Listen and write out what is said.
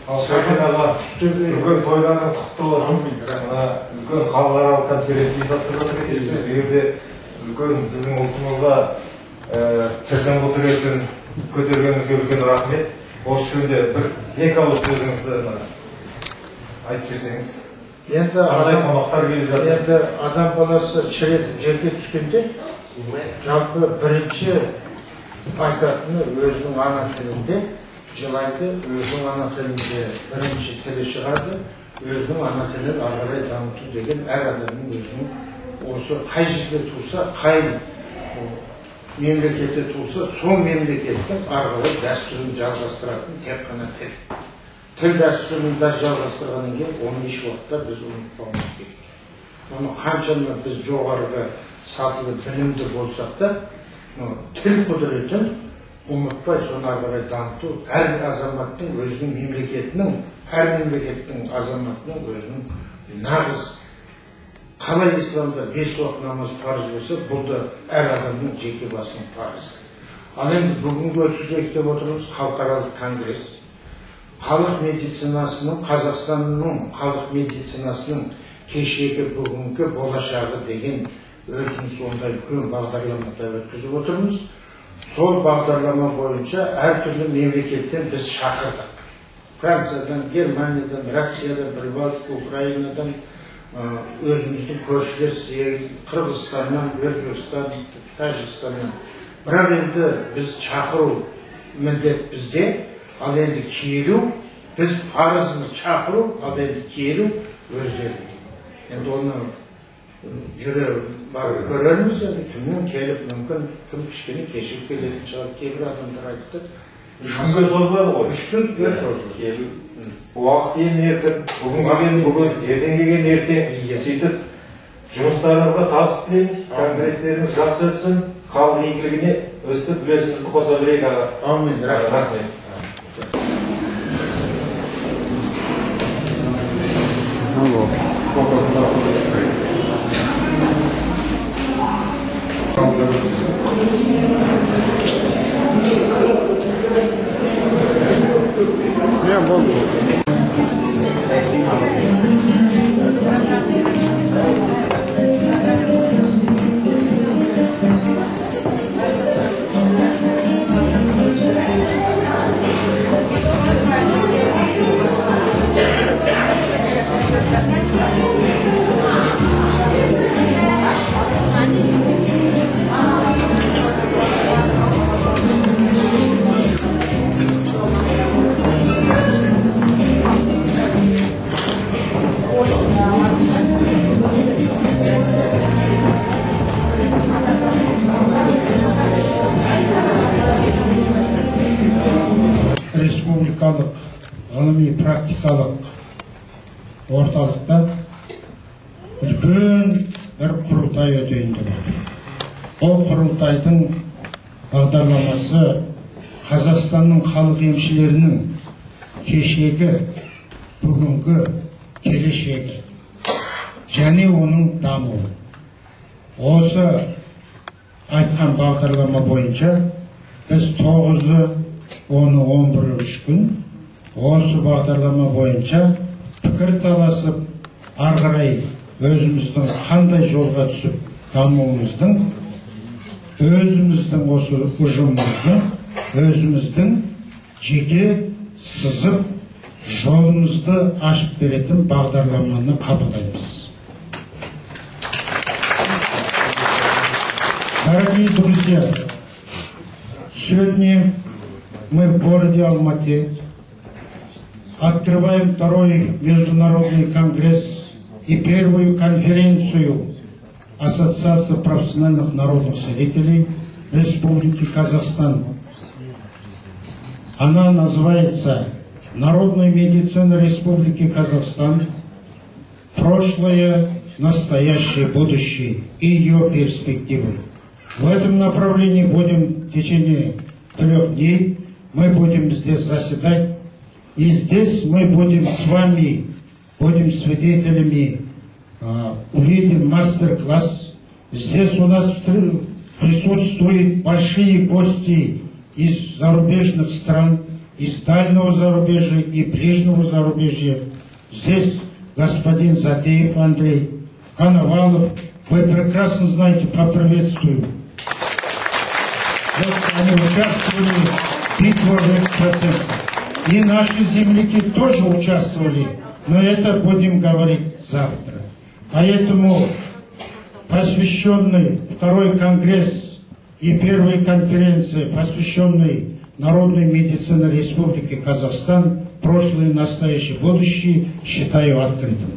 Үлкен тойларыңыз құтты болсын. Үлкен халықаралық конференция ұйымдастырып жатыр екенсіз. Бұл жерде үлкен біздің ұлтымызға тізім отырысын көтергеніңізге үлкен рахмет. Осы жөнінде екі ауыз сөзіңізді айтып берсеңіз. Енді адам баласы шіретіп жерге түскенде жалпы бірінші айтатыны өзінің ана тілінде жылайды, өзінің ана тілінде бірінші тілі шығады, өзінің ана тілін ары қарай дамыту деген әр адамның өзінің осы қай жерде туса, қай мемлекетте туса, сол мемлекеттің ары қарай дәстүрін жалғастыратын тек қана тіл. Тіл дәстүрін жалғастырғаннан кейін оны еш уақытта біз ұмытпауымыз керек. Оны қаншама біз жоғарғы сатылы білімді болсақ та, тіл құдіретін ұмытпай соны ары қарай дамыту әр азаматтың өзінің мемлекетінің, әр мемлекеттің азаматының өзінің нағыз қалай исламда 5 уақыт намаз парыз болса, бұл да әр адамның жеке басының парызы. Ал енді бүгінгі өткізейік деп отырмыз халықаралық конгресс. Халық медицинасының, Қазақстанның халық медицинасының кешегі, бүгінгі, болашағы деген өзіміз ондай үлкен бағдарламада өткізіп отырмыз. Сол бағдарлама бойынша әртүрлі мемлекеттен біз шақырдық. Франциядан, Германиядан, Россиядан, Прибалтика, Украинадан, өзіміздің көршілес Қырғызстаннан, Өзбекстан, Тәжікстаннан. Бірақ енді біз шақыру міндет бізде. Ал енді келу, біз парызымыз шақыру, ал енді келу өздерінде. Енді оны жүре барып көрерміз, енді кімнің келіп, мүмкін кім кішкене кешіп келетін шығар, кейбір адамдар айтты. 3 күнге созылады ғой. 3 күнге созылады. Уақыт енді ертең, бүгін, ертең келген ертең. Сөйтіп, жұмыстарыңызға табыс тілейміз, конгресстеріңіз жақсы өтсін, халық игілігіне өстіп үлесімізді қоса білейік аға. Аумин, рахмет. Республикалық ғылыми-практикалық орталықта үлкен бір құрылтай өтейін деп отыр. Ол құрылтайдың бағдарламасы Қазақстанның халық емшілерінің кешегі, бүгінгі, келешегі және оның дамуы. Осы айтқан бағдарлама бойынша біз 9-10-11 күн осы бағдарлама бойынша пікір таласып, ары қарай өзіміздің қандай жолға түсіп дамуымыздың, өзіміздің осы ұжымымыздың, өзіміздің жеке сызып жолымызды ашып беретін бағдарламаны қабылдаймыз. Дорогие друзья, сегодня мы в городе Алматы открываем второй международный конгресс и первую конференцию Ассоциации профессиональных народных целителей Республики Казахстан. Она называется «Народная медицина Республики Казахстан. Прошлое, настоящее, будущее и ее перспективы». В этом направлении будем в течение 3 дней, мы будем здесь заседать, и здесь мы будем с вами, будем свидетелями, увидим мастер-класс. Здесь у нас присутствуют большие гости из зарубежных стран, из дальнего зарубежья и ближнего зарубежья. Здесь господин Затеев Андрей, Коновалов, вы прекрасно знаете, поприветствуем. Вот они участвовали в битвах экстрасенсов. И наши земляки тоже участвовали, но это будем говорить завтра. Поэтому посвященный второй конгресс и первая конференция, посвященной народной медицине Республики Казахстан, прошлое, настоящее, будущее, считаю открытым.